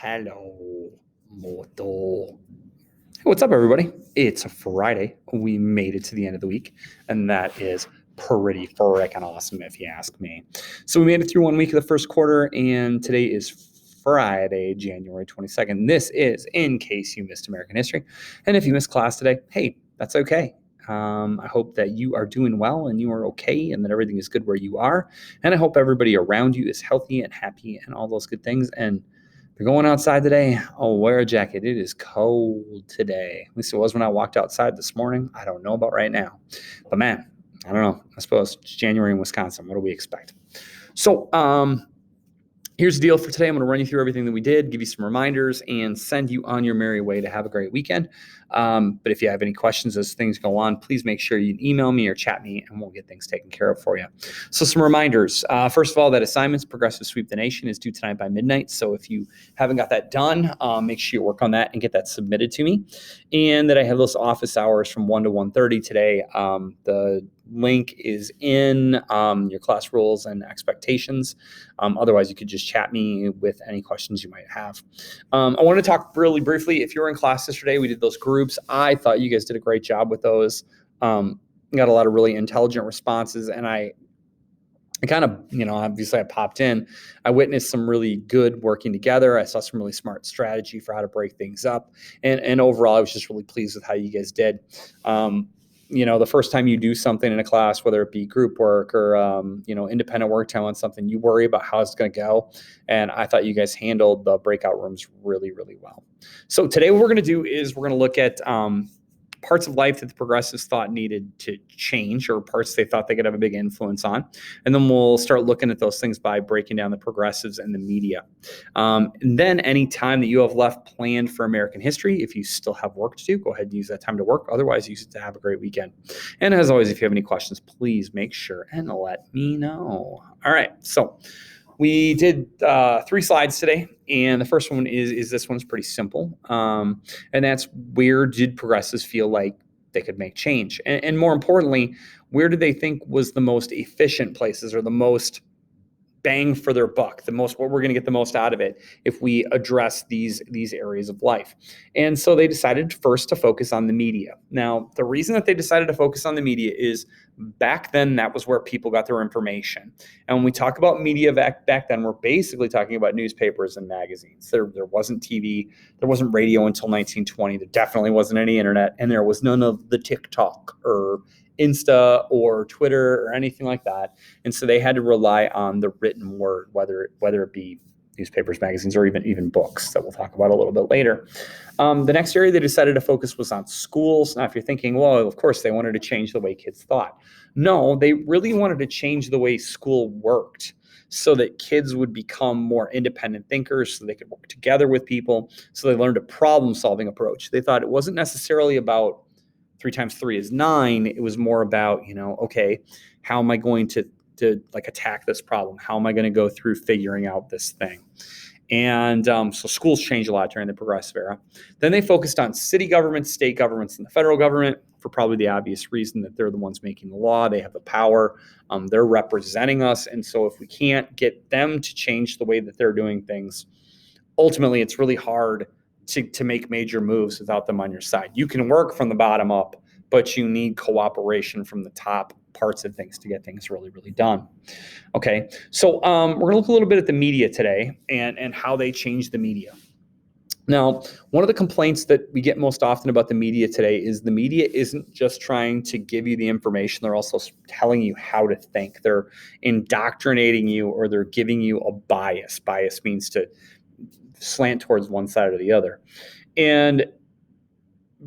Hello, Moto. Hey, what's up, everybody? It's a Friday. We made it to the end of the week, and that is pretty freaking awesome, if you ask me. So we made it through 1 week of the first quarter, and today is Friday, January 22nd. This is in case you missed American history. And if you missed class today, hey, that's okay. I hope that you are doing well and you are okay and that everything is good where you are. And I hope everybody around you is healthy and happy and all those good things. And if you're going outside today, wear a jacket. It is cold today. At least it was when I walked outside this morning. I don't know about right now. But man, I don't know. I suppose it's January in Wisconsin. What do we expect? So, here's the deal for today. I'm going to run you through everything that we did, give you some reminders, and send you on your merry way to have a great weekend. But if you have any questions as things go on, please make sure you email me or chat me, and we'll get things taken care of for you. So some reminders. First of all, that assignments, Progressive Sweep the Nation, is due tonight by midnight. So if you haven't got that done, make sure you work on that and get that submitted to me. And that I have those office hours from 1 to 1:30 today. The link is in your class rules and expectations. Otherwise, you could just chat me with any questions you might have. I want to talk really briefly. If you were in class yesterday, we did those groups. I thought you guys did a great job with those. Got a lot of really intelligent responses, and I kind of, obviously I popped in. I witnessed some really good working together. I saw some really smart strategy for how to break things up. And overall, I was just really pleased with how you guys did. The first time you do something in a class, whether it be group work or, independent work time on something, you worry about how it's going to go. And I thought you guys handled the breakout rooms really, really well. So today what we're going to do is we're going to look at parts of life that the progressives thought needed to change, or parts they thought they could have a big influence on. And then we'll start looking at those things by breaking down the progressives and the media. And then any time that you have left planned for American history, if you still have work to do, go ahead and use that time to work. Otherwise, use it to have a great weekend. And as always, if you have any questions, please make sure and let me know. All right. So we did 3 slides today, and the first one is this one's pretty simple, and that's where did progressives feel like they could make change, and more importantly, where did they think was the most efficient places or the most bang for their buck, what we're going to get the most out of it if we address these areas of life. And so they decided first to focus on the media. Now, the reason that they decided to focus on the media is back then that was where people got their information. And when we talk about media back then, we're basically talking about newspapers and magazines. There wasn't TV, there wasn't radio until 1920. There definitely wasn't any internet, and there was none of the TikTok or Insta or Twitter or anything like that. And so they had to rely on the written word, whether it be newspapers, magazines, or even books that we'll talk about a little bit later. The next area they decided to focus was on schools. Now, if you're thinking, well, of course, they wanted to change the way kids thought. No, they really wanted to change the way school worked so that kids would become more independent thinkers, so they could work together with people, so they learned a problem-solving approach. They thought it wasn't necessarily about 3 times 3 is 9. It was more about, okay, how am I going to attack this problem? How am I going to go through figuring out this thing? And so schools changed a lot during the progressive era. Then they focused on city governments, state governments, and the federal government for probably the obvious reason that they're the ones making the law. They have the power. They're representing us. And so if we can't get them to change the way that they're doing things, ultimately it's really hard to make major moves without them on your side. You can work from the bottom up, but you need cooperation from the top parts of things to get things really, really done. Okay, so we're going to look a little bit at the media today and how they changed the media. Now, one of the complaints that we get most often about the media today is the media isn't just trying to give you the information, they're also telling you how to think. They're indoctrinating you, or they're giving you a bias. Bias means to slant towards one side or the other. And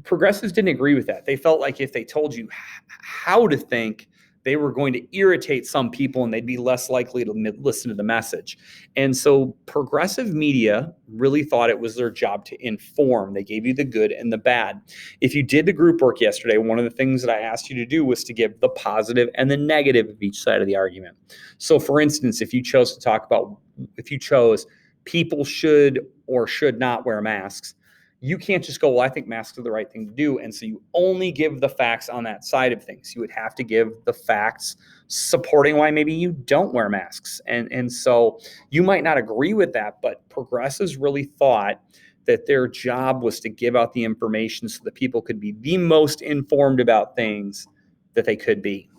progressives didn't agree with that. They felt like if they told you how to think, they were going to irritate some people and they'd be less likely to listen to the message. And so progressive media really thought it was their job to inform. They gave you the good and the bad. If you did the group work yesterday, one of the things that I asked you to do was to give the positive and the negative of each side of the argument. So for instance, if you chose people should or should not wear masks, You can't just go, well, I think masks are the right thing to do. And so you only give the facts on that side of things. You would have to give the facts supporting why maybe you don't wear masks. And so you might not agree with that, but progressives really thought that their job was to give out the information so that people could be the most informed about things that they could be.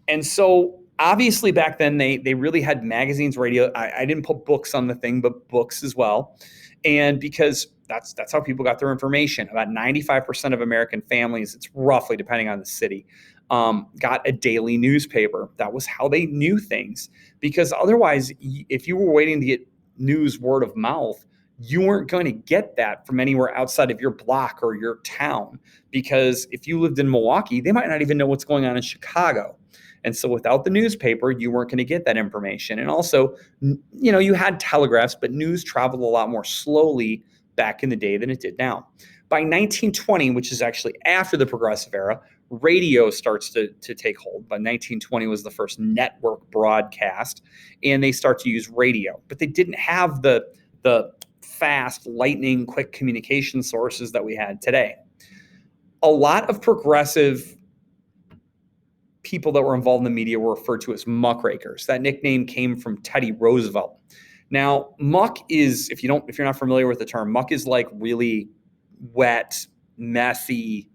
And so obviously back then they really had magazines, radio. I didn't put books on the thing, but books as well. And because that's how people got their information. About 95% of American families, it's roughly depending on the city, got a daily newspaper. That was how they knew things. Because otherwise, if you were waiting to get news word of mouth, you weren't going to get that from anywhere outside of your block or your town. Because if you lived in Milwaukee, they might not even know what's going on in Chicago. And so without the newspaper, you weren't going to get that information. And also, you had telegraphs, but news traveled a lot more slowly back in the day than it did now. By 1920, which is actually after the progressive era, radio starts to take hold. By 1920 was the first network broadcast, and they start to use radio. But they didn't have the fast, lightning, quick communication sources that we had today. A lot of progressive people that were involved in the media were referred to as muckrakers. That nickname came from Teddy Roosevelt. Now, muck is, if you're not familiar with the term, muck is like really wet, messy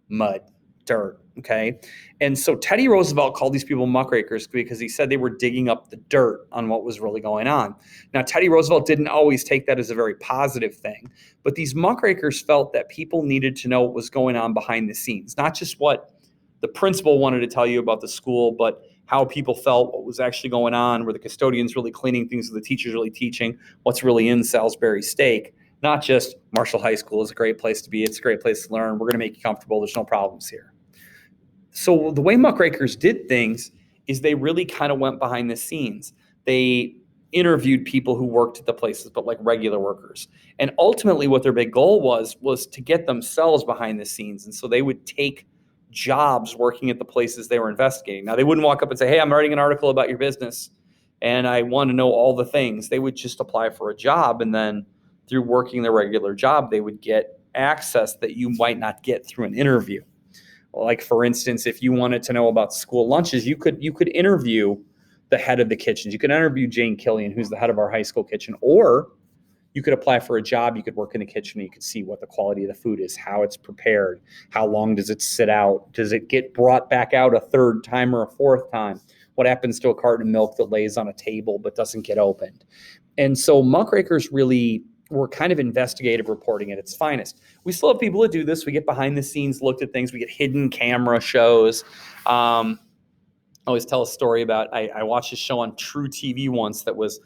mud, dirt. Okay. And so Teddy Roosevelt called these people muckrakers because he said they were digging up the dirt on what was really going on. Now, Teddy Roosevelt didn't always take that as a very positive thing, but these muckrakers felt that people needed to know what was going on behind the scenes, not just what the principal wanted to tell you about the school, but how people felt, what was actually going on, were the custodians really cleaning things, were the teachers really teaching, what's really in Salisbury steak, not just Marshall High School is a great place to be, it's a great place to learn, we're going to make you comfortable, there's no problems here. So the way muckrakers did things is they really kind of went behind the scenes. They interviewed people who worked at the places, but like regular workers. And ultimately what their big goal was to get themselves behind the scenes. And so they would take jobs working at the places they were investigating. Now, they wouldn't walk up and say, hey, I'm writing an article about your business and I want to know all the things. They would just apply for a job, and then through working their regular job, they would get access that you might not get through an interview. Like, for instance, if you wanted to know about school lunches, you could interview the head of the kitchens. You could interview Jane Killian, who's the head of our high school kitchen, or you could apply for a job. You could work in the kitchen and you could see what the quality of the food is, how it's prepared, how long does it sit out, does it get brought back out a third time or a fourth time, what happens to a carton of milk that lays on a table but doesn't get opened. And so muckrakers really were kind of investigative reporting at its finest. We still have people that do this. We get behind the scenes, looked at things. We get hidden camera shows. I always tell a story about, I watched a show on True TV once that was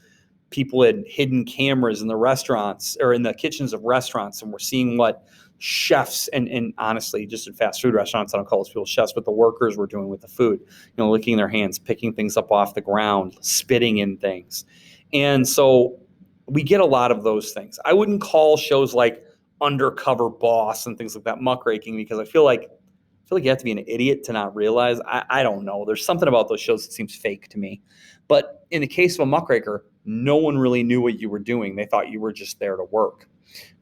people had hidden cameras in the restaurants or in the kitchens of restaurants, and we're seeing what chefs and honestly, just at fast food restaurants, I don't call those people chefs, but the workers were doing with the food, licking their hands, picking things up off the ground, spitting in things. And so we get a lot of those things. I wouldn't call shows like Undercover Boss and things like that muckraking, because I feel like you have to be an idiot to not realize. I don't know. There's something about those shows that seems fake to me. But in the case of a muckraker, no one really knew what you were doing. They thought you were just there to work.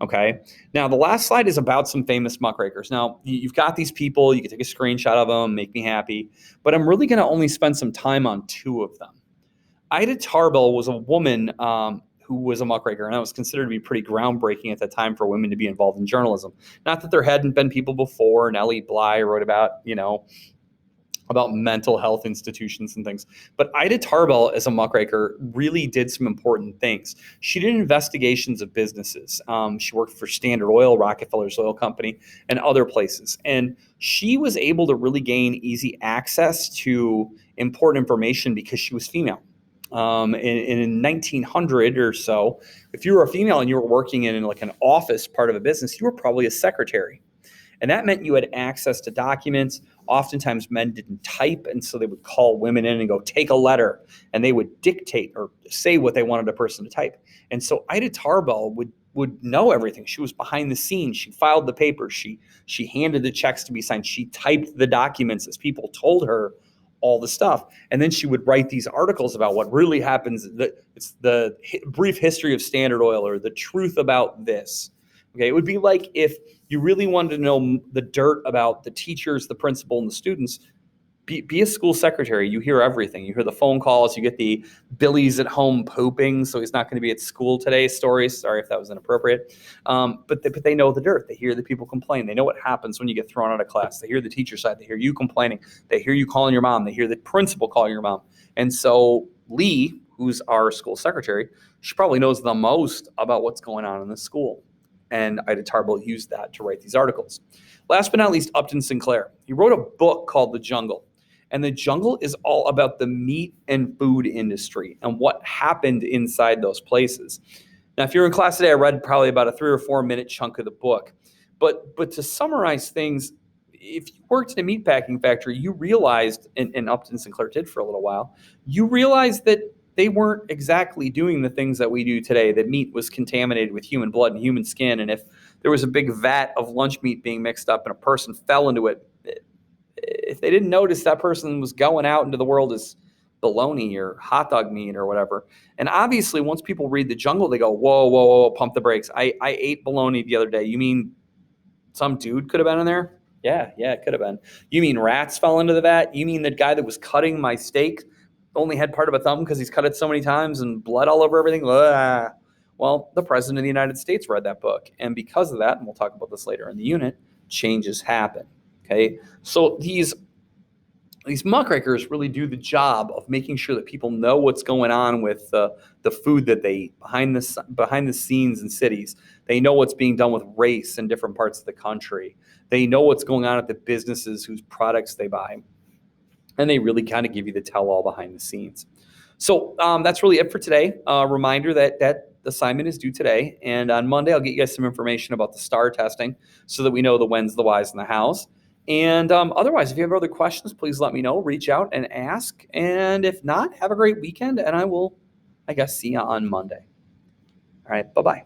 Okay. Now, the last slide is about some famous muckrakers. Now, you've got these people. You can take a screenshot of them, make me happy. But I'm really going to only spend some time on two of them. Ida Tarbell was a woman who was a muckraker, and that was considered to be pretty groundbreaking at that time for women to be involved in journalism. Not that there hadn't been people before. Nellie Bly wrote about mental health institutions and things. But Ida Tarbell, as a muckraker, really did some important things. She did investigations of businesses. She worked for Standard Oil, Rockefeller's oil company, and other places. And she was able to really gain easy access to important information because she was female. In 1900 or so, if you were a female and you were working in like an office part of a business, you were probably a secretary. And that meant you had access to documents. Oftentimes men didn't type, and so they would call women in and go, take a letter, and they would dictate or say what they wanted a person to type. And so Ida Tarbell would know everything. She was behind the scenes. She filed the papers. She handed the checks to be signed. She typed the documents as people told her all the stuff. And then she would write these articles about what really happens. It's the brief history of Standard Oil, or the truth about this. Okay, it would be like if you really wanted to know the dirt about the teachers, the principal, and the students. Be a school secretary. You hear everything. You hear the phone calls. You get the Billy's at home pooping, so he's not going to be at school today stories. Sorry if that was inappropriate. But they know the dirt. They hear the people complain. They know what happens when you get thrown out of class. They hear the teacher side. They hear you complaining. They hear you calling your mom. They hear the principal calling your mom. And so Lee, who's our school secretary, she probably knows the most about what's going on in the school. And Ida Tarbell used that to write these articles. Last but not least, Upton Sinclair. He wrote a book called The Jungle. And The Jungle is all about the meat and food industry and what happened inside those places. Now, if you're in class today, I read probably about a 3 or 4 minute chunk of the book. But to summarize things, if you worked in a meatpacking factory, you realized, and Upton Sinclair did for a little while, you realized that they weren't exactly doing the things that we do today, that meat was contaminated with human blood and human skin. And if there was a big vat of lunch meat being mixed up and a person fell into it, if they didn't notice, that person was going out into the world as bologna or hot dog meat or whatever. And obviously, once people read The Jungle, they go, whoa, whoa, whoa, pump the brakes. I ate bologna the other day. You mean some dude could have been in there? Yeah, it could have been. You mean rats fell into the vat? You mean the guy that was cutting my steak only had part of a thumb because he's cut it so many times and blood all over everything? Ugh. Well, the president of the United States read that book. And because of that, and we'll talk about this later in the unit, changes happen. Okay, so these muckrakers really do the job of making sure that people know what's going on with the food that they eat behind the scenes in cities. They know what's being done with race in different parts of the country. They know what's going on at the businesses whose products they buy. And they really kind of give you the tell-all behind the scenes. So that's really it for today. Reminder that assignment is due today. And on Monday, I'll get you guys some information about the STAR testing so that we know the whens, the whys, and the hows. And otherwise, if you have other questions, please let me know. Reach out and ask. And if not, have a great weekend. And I will, I guess, see you on Monday. All right. Bye-bye.